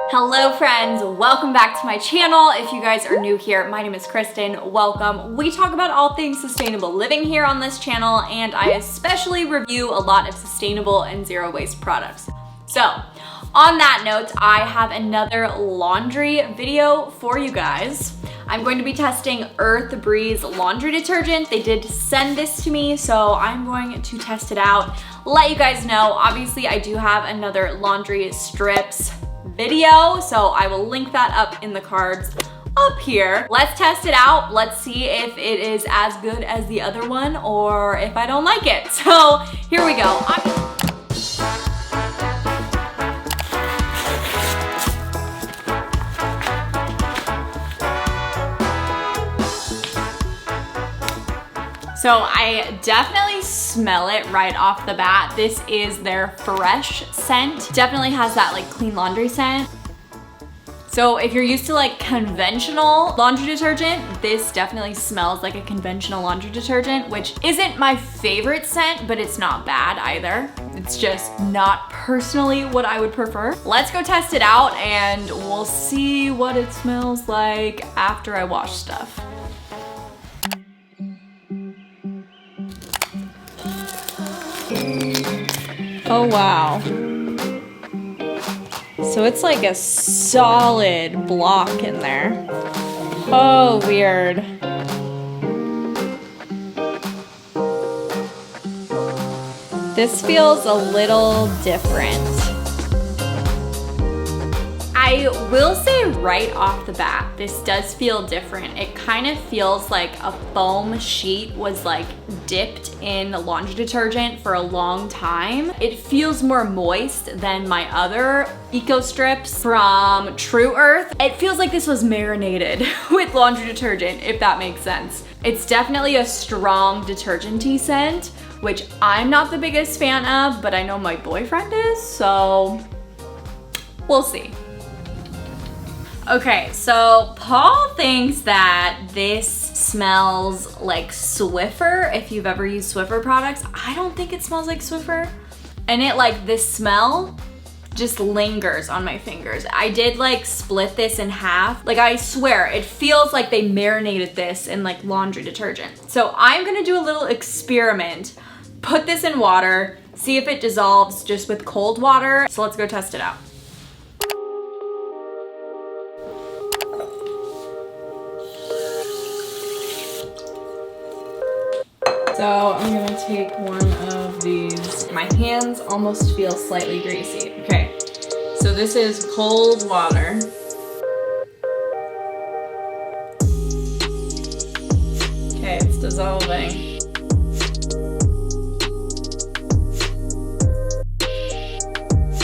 Hello friends, welcome back to my channel. If you guys are new here, my name is Kristen, welcome. We talk about all things sustainable living here on this channel, and I especially review a lot of sustainable and zero waste products. So, on that note, I have another laundry video for you guys. I'm going to be testing Earth Breeze laundry detergent. They did send this to me, so I'm going to test it out, let you guys know. Obviously, I do have another laundry strips video, so I will link that up in the cards up here. Let's test it out. Let's see if it is as good as the other one or if I don't like it. So here we go. So I definitely smell it right off the bat. This is their fresh scent. Definitely has that like clean laundry scent. So if you're used to like conventional laundry detergent, this definitely smells like a conventional laundry detergent, which isn't my favorite scent, but it's not bad either. It's just not personally what I would prefer. Let's go test it out and we'll see what it smells like after I wash stuff. Oh wow. So it's like a solid block in there. Oh, weird. This feels a little different. I will say right off the bat, this does feel different. It kind of feels like a foam sheet was like dipped in laundry detergent for a long time. It feels more moist than my other Eco Strips from True Earth. It feels like this was marinated with laundry detergent, if that makes sense. It's definitely a strong detergent-y scent, which I'm not the biggest fan of, but I know my boyfriend is, so we'll see. Okay, so Paul thinks that this smells like Swiffer, if you've ever used Swiffer products. I don't think it smells like Swiffer. And this smell just lingers on my fingers. I did like split this in half. Like I swear, it feels like they marinated this in like laundry detergent. So I'm gonna do a little experiment, put this in water, see if it dissolves just with cold water. So let's go test it out. So I'm gonna take one of these. My hands almost feel slightly greasy. Okay, so this is cold water. Okay, it's dissolving.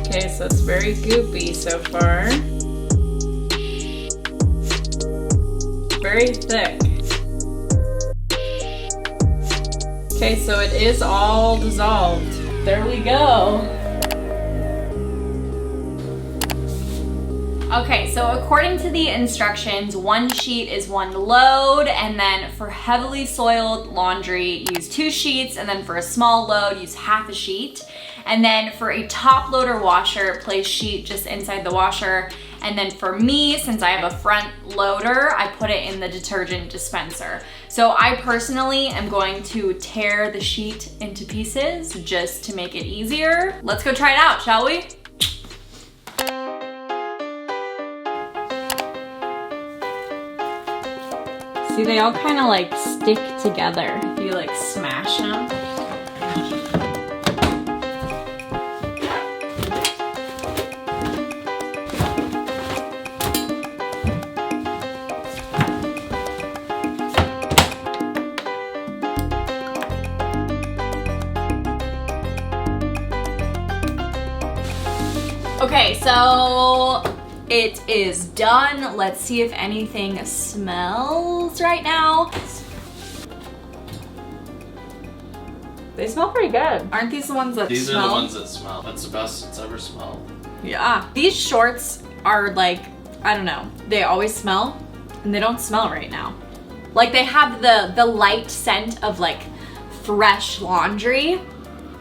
Okay, so it's very goopy so far. Very thick. Okay, so it is all dissolved. There we go. Okay, so according to the instructions, one sheet is one load, and then for heavily soiled laundry, use 2 sheets, and then for a small load, use half a sheet. And then for a top loader washer, place sheet just inside the washer. And then for me, since I have a front loader, I put it in the detergent dispenser. So I personally am going to tear the sheet into pieces just to make it easier. Let's go try it out, shall we? See, they all kind of like stick together if you like smash them. Okay, so it is done. Let's see if anything smells right now. They smell pretty good. Aren't these the ones that These smell? are the ones that smell. That's the best it's ever smelled. Yeah. These shorts are like, I don't know, they always smell and they don't smell right now. Like they have the light scent of like fresh laundry,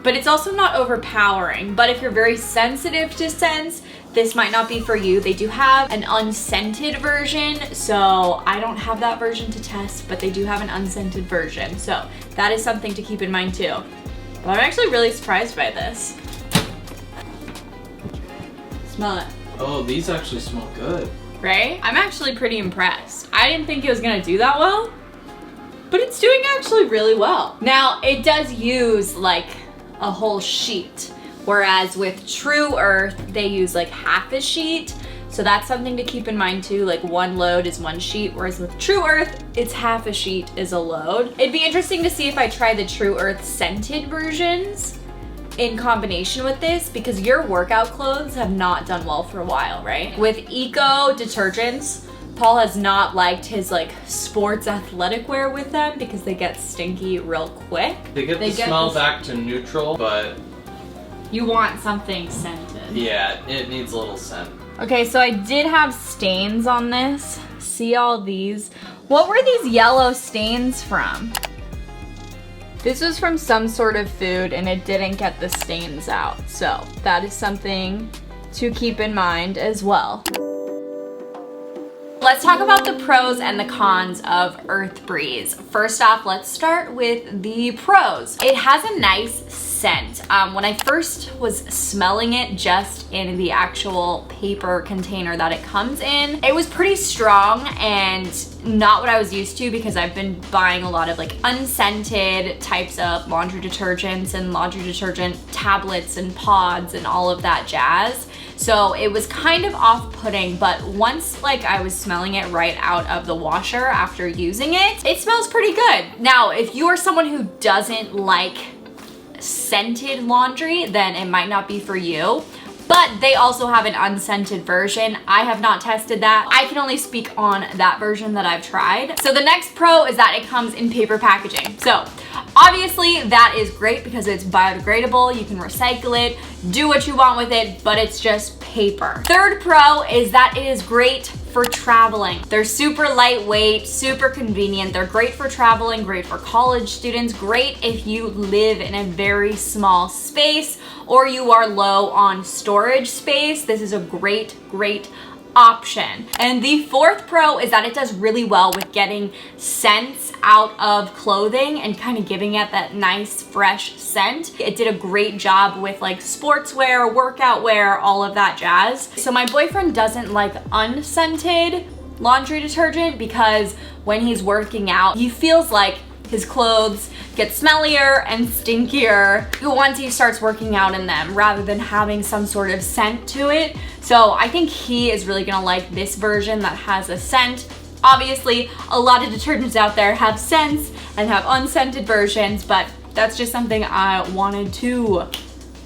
but it's also not overpowering. But if you're very sensitive to scents, this might not be for you. They do have an unscented version, so I don't have that version to test, but they do have an unscented version. So that is something to keep in mind too. But I'm actually really surprised by this. Smell it. Oh, these actually smell good. Right? I'm actually pretty impressed. I didn't think it was gonna do that well, but it's doing actually really well. Now, it does use like a whole sheet, whereas with True Earth, they use like half a sheet. So that's something to keep in mind too, like one load is one sheet, whereas with True Earth, it's half a sheet is a load. It'd be interesting to see if I try the True Earth scented versions in combination with this, because your workout clothes have not done well for a while, right? With eco detergents, Paul has not liked his like sports athletic wear with them because they get stinky real quick. They get the smell back to neutral, but you want something scented. yeah, it needs a little scent. Okay, so I did have stains on this. See all these? What were these yellow stains from? This was from some sort of food and it didn't get the stains out. So that is something to keep in mind as well. Let's talk about the pros and the cons of Earth Breeze. First off, let's start with the pros. It has a nice scent. When I first was smelling it just in the actual paper container that it comes in, it was pretty strong and not what I was used to, because I've been buying a lot of like unscented types of laundry detergents and laundry detergent tablets and pods and all of that jazz. So it was kind of off-putting, but once like I was smelling it right out of the washer after using it, it smells pretty good. Now, if you are someone who doesn't like scented laundry, then it might not be for you. But they also have an unscented version. I have not tested that. I can only speak on that version that I've tried. So the next pro is that it comes in paper packaging. So obviously that is great because it's biodegradable. You can recycle it, do what you want with it, but it's just paper. Third pro is that it is great for traveling. They're super lightweight, super convenient. They're great for traveling, great for college students, great if you live in a very small space or you are low on storage space. This is a great option. And the fourth pro is that it does really well with getting scents out of clothing and kind of giving it that nice fresh scent. It did a great job with like sportswear, workout wear, all of that jazz. So my boyfriend doesn't like unscented laundry detergent because when he's working out, he feels like his clothes get smellier and stinkier once he starts working out in them rather than having some sort of scent to it. So I think he is really gonna like this version that has a scent. Obviously, a lot of detergents out there have scents and have unscented versions, but that's just something I wanted to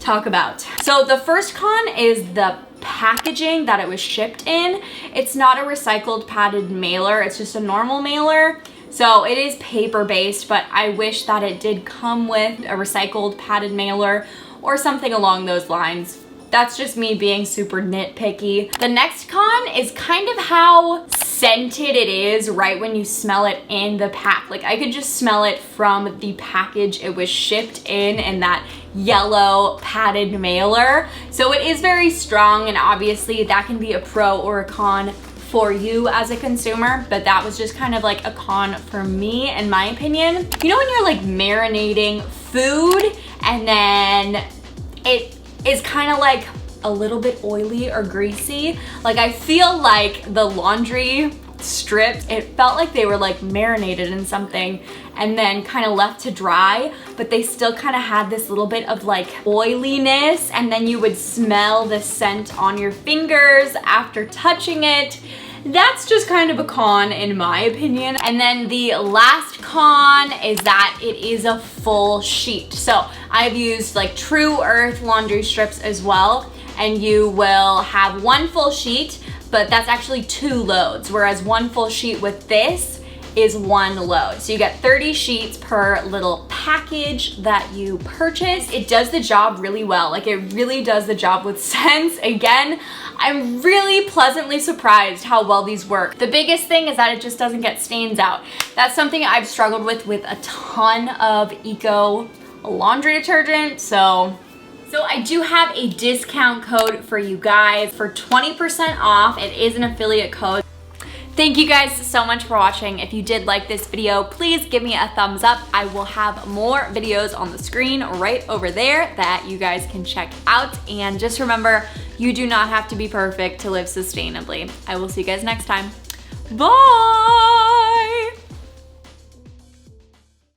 talk about. So the first con is the packaging that it was shipped in. It's not a recycled padded mailer, it's just a normal mailer. So it is paper-based, but I wish that it did come with a recycled padded mailer or something along those lines. That's just me being super nitpicky. The next con is kind of how scented it is right when you smell it in the pack. Like I could just smell it from the package it was shipped in that yellow padded mailer. So it is very strong, and obviously that can be a pro or a con for you as a consumer, but that was just kind of like a con for me in my opinion. You know when you're like marinating food and then it is kind of like a little bit oily or greasy? Like I feel like the laundry strips, it felt like they were like marinated in something and then kind of left to dry, but they still kind of had this little bit of like oiliness, and then you would smell the scent on your fingers after touching it. That's just kind of a con in my opinion. And then the last con is that it is a full sheet. So I've used like True Earth laundry strips as well, and you will have one full sheet, but that's actually 2 loads, whereas one full sheet with this is one load. So you get 30 sheets per little package that you purchase. It does the job really well. Like, it really does the job with sense. Again, I'm really pleasantly surprised how well these work. The biggest thing is that it just doesn't get stains out. That's something I've struggled with a ton of eco laundry detergent. So I do have a discount code for you guys for 20% off. It is an affiliate code. Thank you guys so much for watching. If you did like this video, please give me a thumbs up. I will have more videos on the screen right over there that you guys can check out. And just remember, you do not have to be perfect to live sustainably. I will see you guys next time. Bye!